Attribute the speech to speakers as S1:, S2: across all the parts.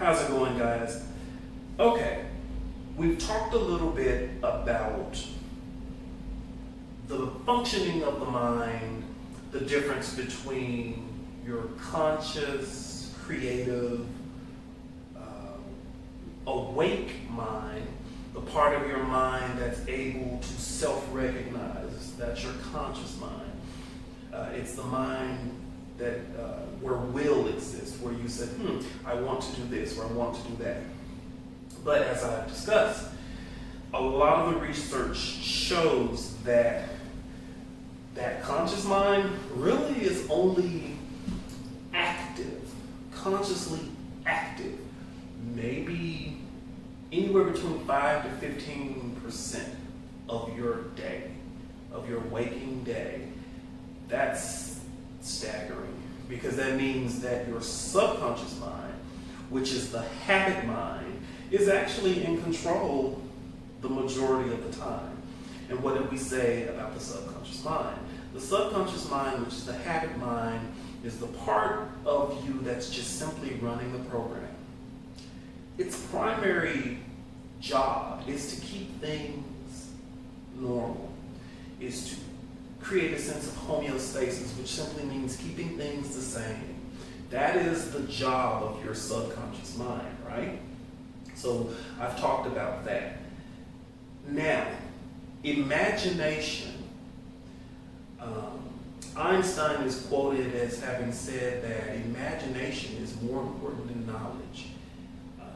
S1: How's it going, guys? Okay, we've talked a little bit about the functioning of the mind, the difference between your conscious, creative, awake mind, the part of your mind that's able to self-recognize. That's your conscious mind. It's the mind that where will exists, where you say, I want to do this or I want to do that. But as I've discussed, a lot of the research shows that that conscious mind really is only active, consciously active, maybe anywhere between 5 to 15% of your day, of your waking day. That's staggering, because that means that your subconscious mind, which is the habit mind, is actually in control the majority of the time. And what did we say about the subconscious mind? The subconscious mind, which is the habit mind, is the part of you that's just simply running the program. Its primary job is to keep things normal, is to create a sense of homeostasis, which simply means keeping things the same. That is the job of your subconscious mind, right? So I've talked about that. Now, imagination. Einstein is quoted as having said that imagination is more important than knowledge.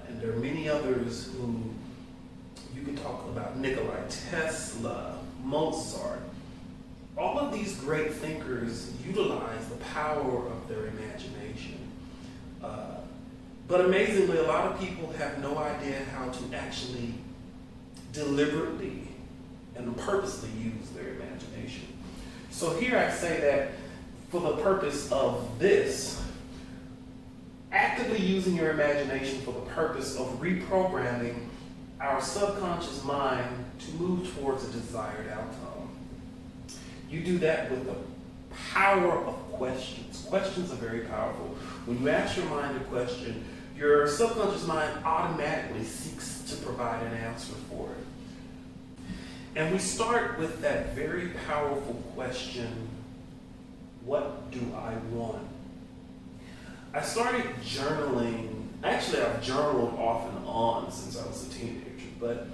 S1: And there are many others who you can talk about: Nikola Tesla, Mozart. All of these great thinkers utilize the power of their imagination. But amazingly, a lot of people have no idea how to actually deliberately and purposely use their imagination. So here I say that for the purpose of this, actively using your imagination for the purpose of reprogramming our subconscious mind to move towards a desired outcome. You do that with the power of questions. Questions are very powerful. When you ask your mind a question, your subconscious mind automatically seeks to provide an answer for it. And we start with that very powerful question, what do I want? I started journaling. Actually, I've journaled off and on since I was a teenager, but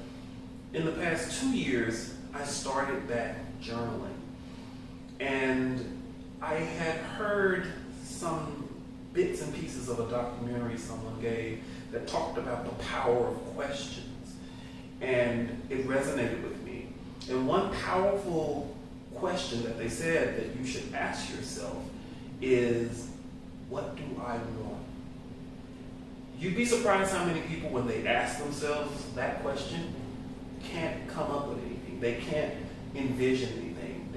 S1: in the past 2 years, I started back journaling. And I had heard some bits and pieces of a documentary someone gave that talked about the power of questions. And it resonated with me. And one powerful question that they said that you should ask yourself is, what do I want? You'd be surprised how many people, when they ask themselves that question, can't come up with anything. They can't envision anything.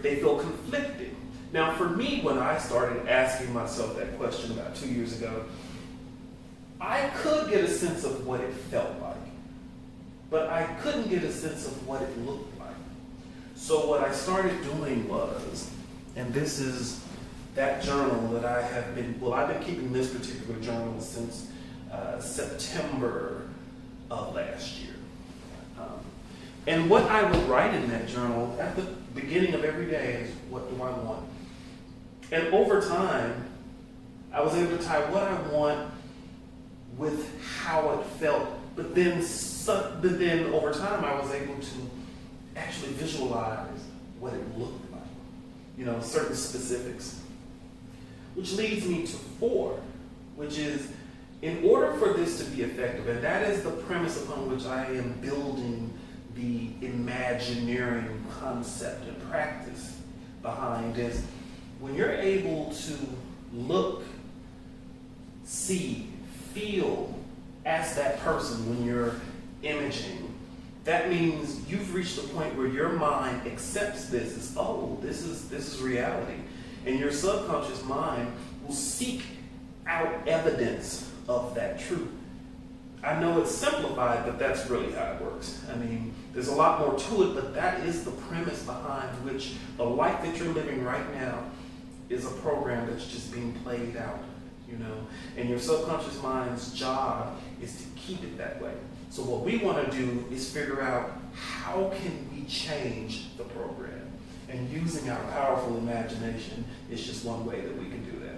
S1: They feel conflicted. Now, for me, when I started asking myself that question about 2 years ago, I could get a sense of what it felt like, but I couldn't get a sense of what it looked like. So what I started doing was, and this is that journal that I've been keeping this particular journal since September of last year. And what I would write in that journal at the beginning of every day is, what do I want? And over time, I was able to tie what I want with how it felt. But then over time, I was able to actually visualize what it looked like, certain specifics. Which leads me to 4, which is, in order for this to be effective, and that is the premise upon which I am building the Imagineering concept and practice behind, is when you're able to look, see, feel as that person when you're imaging, that means you've reached a point where your mind accepts this as, this is reality. And your subconscious mind will seek out evidence of that truth. I know it's simplified, but that's really how it works. I mean, there's a lot more to it, but that is the premise behind which the life that you're living right now is a program that's just being played out you know, and your subconscious mind's job is to keep it that way. So what we want to do is figure out how can we change the program, and using our powerful imagination is just one way that we can do that.